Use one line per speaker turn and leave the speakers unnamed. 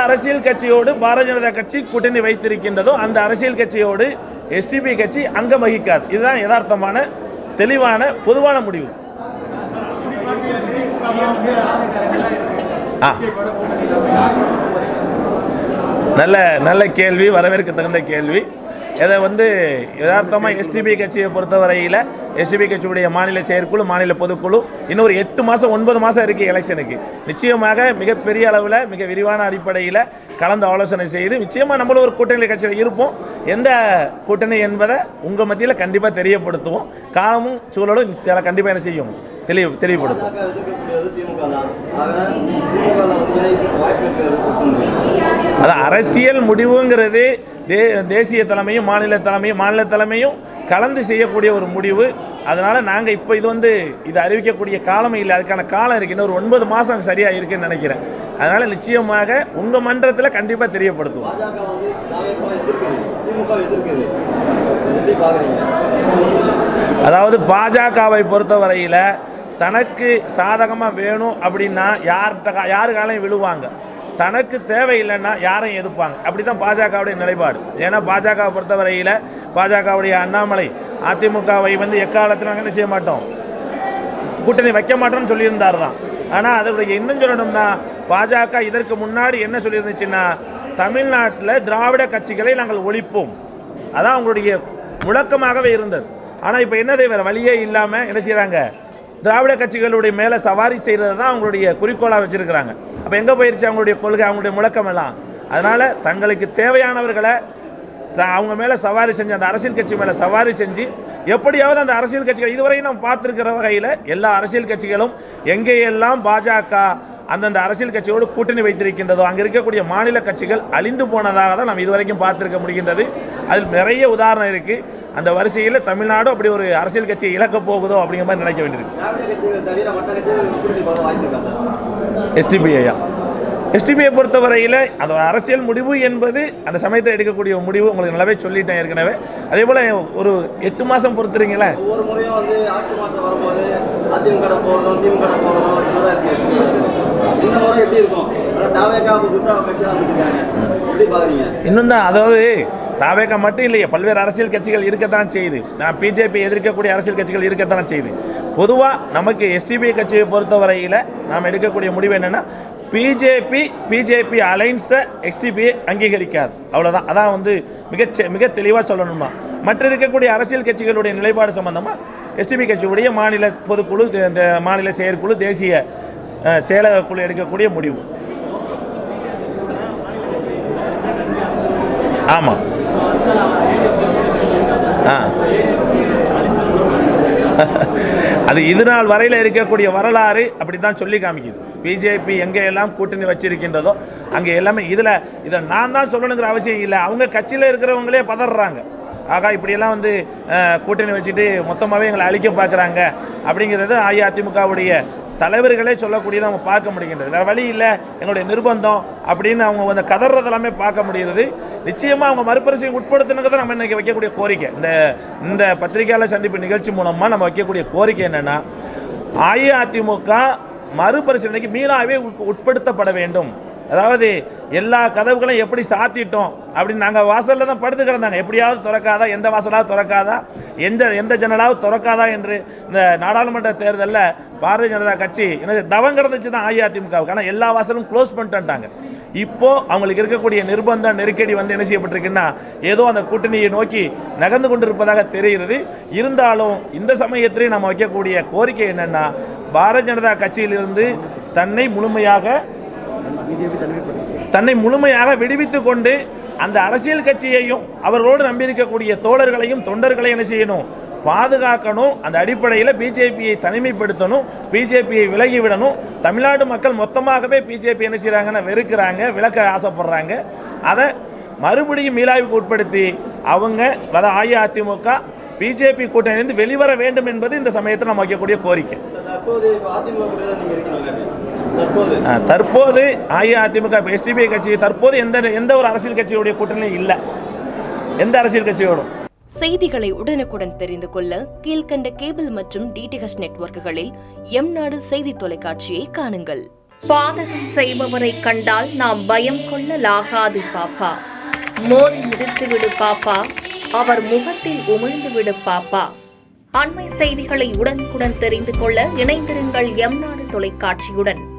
அரசியல் கட்சியோடு பாரதிய ஜனதா கட்சி கூட்டணி வைத்திருக்கின்றதோ அந்த அரசியல் கட்சியோடு எஸ்டிபி கட்சி அங்கம் வகிக்காது. இதுதான் யதார்த்தமான தெளிவான பொதுவான முடிவு. நல்ல கேள்வி, வரவேற்க தகுந்த கேள்வி. இதை யதார்த்தமாக எஸ்டிபி கட்சியை பொறுத்தவரையில் எஸ்டிபி கட்சியுடைய மாநில செயற்குழு, மாநில பொதுக்குழு இன்னும் ஒரு 8 மாதம் 9 மாதம் இருக்குது எலெக்ஷனுக்கு. நிச்சயமாக மிகப்பெரிய அளவில் மிக விரிவான அடிப்படையில் கலந்து ஆலோசனை செய்து நிச்சயமாக நம்மளும் ஒரு கூட்டணி கட்சியில் இருப்போம். எந்த கூட்டணி என்பதை உங்கள் மத்தியில் கண்டிப்பாக தெரியப்படுத்துவோம். காலமும் சூழலும் சில கண்டிப்பாக என்ன செய்யும் தெளிவுபடுத்தும். அதான் அரசியல் முடிவுங்கிறது தேசிய தலைமையும் மாநில தலைமையும் கலந்து செய்யக்கூடிய ஒரு முடிவு. அதனால் நாங்கள் இப்போ இது அறிவிக்கக்கூடிய காலமே இல்லை, அதுக்கான காலம் இருக்குது. இன்னொரு 9 மாதம் சரியாக இருக்குன்னு நினைக்கிறேன். அதனால் நிச்சயமாக உங்கள் மன்றத்தில் கண்டிப்பாக தெரியப்படுத்துவோம். அதாவது பாஜகவை பொறுத்தவரையில் தனக்கு சாதகமாக வேணும் அப்படின்னா யாருக்காலையும் விழுவாங்க, தனக்கு தேவையில்லைன்னா யாரையும் எதிர்ப்பாங்க. அப்படி தான் பாஜகவுடைய நிலைப்பாடு. ஏன்னா பாஜகவை பொறுத்தவரையில் பாஜகவுடைய அண்ணாமலை அதிமுகவை எக்காலத்தில் நாங்கள் என்ன செய்ய மாட்டோம், கூட்டணி வைக்க மாட்டோம்னு சொல்லியிருந்தார் தான். ஆனால் அதோடைய இன்னும் சொல்லணும்னா பாஜக இதற்கு முன்னாடி என்ன சொல்லியிருந்துச்சுன்னா, தமிழ்நாட்டில் திராவிட கட்சிகளை நாங்கள் ஒழிப்போம், அதான் அவங்களுடைய முழக்கமாகவே இருந்தது. ஆனால் இப்போ என்னதை வேறு வழியே இல்லாமல் என்ன செய்கிறாங்க, திராவிட கட்சிகளுடைய மேலே சவாரி செய்கிறது தான் அவங்களுடைய குறிக்கோளாக வச்சுருக்கிறாங்க. அப்போ எங்கே போயிடுச்சு அவங்களுடைய கொள்கை, அவங்களுடைய முழக்கம் எல்லாம்? அதனால் தங்களுக்கு தேவையானவர்களை அவங்க மேலே சவாரி செஞ்சு, அந்த அரசியல் கட்சி மேலே சவாரி செஞ்சு எப்படியாவது அந்த அரசியல் கட்சிகள் இதுவரையும் நம்ம பார்த்துருக்கிற வகையில் எல்லா அரசியல் கட்சிகளும் எங்கேயெல்லாம் பாஜக அந்தந்த அரசியல் கட்சியோடு கூட்டணி வைத்திருக்கின்றதோ அங்கே இருக்கக்கூடிய மாநில கட்சிகள் அழிந்து போனதாக தான் நம்ம இதுவரைக்கும் பார்த்துருக்க முடிகின்றது. அதில் நிறைய உதாரணம் இருக்குது. அந்த வரிசையில் தமிழ்நாடு அப்படி ஒரு அரசியல் கட்சியை இழக்க போகுதோ அப்படிங்கிற மாதிரி நினைக்க வேண்டியிருக்கு. எஸ்டிபிஐ பொறுத்தவரையில் அது அரசியல் முடிவு என்பது அந்த சமயத்தில் எடுக்கக்கூடிய முடிவு. உங்களுக்கு நல்லாவே சொல்லிட்டேன் ஏற்கனவே. அதே போல் ஒரு 8 மாதம் பொறுத்துறீங்களே,
ஒவ்வொரு முறையும் ஆட்சி மாற்றம் வரும்போது அதிமுக போகிறதும் திமுக போகிறதும் இந்த முறை எப்படி இருக்கும்?
இன்னும் தான், அதாவது தாவேகா மட்டும் இல்லையே, பல்வேறு அரசியல் கட்சிகள் இருக்கத்தான் செய்யுது. பிஜேபி எதிர்க்கக்கூடிய அரசியல் கட்சிகள் இருக்கத்தான் செய்யுது. பொதுவாக நமக்கு எஸ்டிபி கட்சியை பொறுத்தவரையில் நாம் எடுக்கக்கூடிய முடிவு என்னென்னா, பிஜேபி அலைன்ஸை எஸ்டிபியை அங்கீகரிக்காது, அவ்வளோதான். அதான் மிக தெளிவாக சொல்லணும்னா, மற்ற இருக்கக்கூடிய அரசியல் கட்சிகளுடைய நிலைப்பாடு சம்பந்தமாக எஸ்டிபி கட்சியுடைய மாநில பொதுக்குழு, இந்த மாநில செயற்குழு, தேசிய செயலக குழு எடுக்கக்கூடிய முடிவு. ஆமாம், அது இது நாள் வரையில் இருக்கக்கூடிய வரலாறு அப்படி தான் சொல்லி காமிக்குது. பிஜேபி எங்கே எல்லாம் கூட்டணி வச்சிருக்கின்றதோ அங்கே எல்லாமே இதை நான் தான் சொல்லணுங்கிற அவசியம் இல்லை. அவங்க கட்சியில் இருக்கிறவங்களே பதறாங்க, ஆகா இப்படியெல்லாம் கூட்டணி வச்சுட்டு மொத்தமாகவே எங்களை அழிக்க பார்க்குறாங்க அப்படிங்கிறது அஇஅதிமுகவுடைய தலைவர்களே சொல்லக்கூடியதை அவங்க பார்க்க முடிகின்றது. வேறு வழி இல்லை, எங்களுடைய நிர்பந்தம் அப்படின்னு அவங்க கதறதெல்லாமே பார்க்க முடிகிறது. நிச்சயமாக அவங்க மறுபரிசீலனை உட்படுத்தினதை நம்ம இன்றைக்கி வைக்கக்கூடிய கோரிக்கை, இந்த பத்திரிகையாளர் சந்திப்பு நிகழ்ச்சி மூலமாக நம்ம வைக்கக்கூடிய கோரிக்கை என்னென்னா, அஇஅதிமுக மறுபரிசீலனைக்கு மீளாவே உட்படுத்தப்பட வேண்டும். அதாவது எல்லா கதவுகளையும் எப்படி சாத்திட்டோம் அப்படின்னு நாங்கள் வாசலில் தான் படுத்து கிடந்தாங்க, எப்படியாவது திறக்காதா, எந்த வாசலாவது திறக்காதா, எந்த ஜன்னலாவது திறக்காதா என்று இந்த நாடாளுமன்ற தேர்தலில் பாரதிய ஜனதா கட்சி தவம் கிடந்துச்சு தான் அஇஅதிமுகவுக்கு. ஆனால் எல்லா வாசலும் க்ளோஸ் பண்ணிட்டாங்க. இப்போது அவங்களுக்கு இருக்கக்கூடிய நிர்பந்த நெருக்கடி என்ன செய்யப்பட்டிருக்குன்னா, ஏதோ அந்த கூட்டணியை நோக்கி நகர்ந்து கொண்டிருப்பதாக தெரிகிறது. இருந்தாலும் இந்த சமயத்திலே நம்ம வைக்கக்கூடிய கோரிக்கை என்னென்னா, பாரதிய ஜனதா கட்சியிலிருந்து தன்னை முழுமையாக விடுவித்து கொண்டு அந்த அரசியல் கட்சியையும் அவர்களோடு நம்பியிருக்கக்கூடிய தோழர்களையும் தொண்டர்களையும் என்ன செய்யணும், பாதுகாக்கணும். அந்த அடிப்படையில் பிஜேபியை தனிமைப்படுத்தணும், பிஜேபியை விலகிவிடணும். தமிழ்நாடு மக்கள் மொத்தமாகவே பிஜேபி என்ன செய்கிறாங்கன்னா வெறுக்கிறாங்க, விலக்க ஆசைப்படுறாங்க. அதை மறுபடியும் மீளாய்வுக்கு உட்படுத்தி அவங்க அஇஅதிமுக பிஜேபி கூட்டணியிலிருந்து வெளிவர வேண்டும் என்பது இந்த சமயத்தில் நம்ம வைக்கக்கூடிய கோரிக்கை. தற்போது அஇஅதிமுக எஸ்டிபி கட்சி தற்போது எந்த ஒரு அரசியல் கட்சியுடைய கூட்டணியும் இல்லை, எந்த அரசியல் கட்சியோடும்.
செய்திகளை உடனுக்குடன் தெரிந்து கொள்ள கீழ்கண்ட கேபிள் மற்றும் டிடிஎச் நெட்வொர்க்குகளில் எம் நாடு செய்தி தொலைக்காட்சியை காணுங்கள். பாதகம் செய்பவரை கண்டால் நாம் பயம் கொள்ளலாகாது பாப்பா. மோதி மிதித்துவிடு பாப்பா, அவர் முகத்தில் உமிழ்ந்துவிடு பாப்பா. அண்மை செய்திகளை உடனுக்குடன் தெரிந்து கொள்ள இணைந்திருங்கள் எம் நாடு தொலைக்காட்சியுடன்.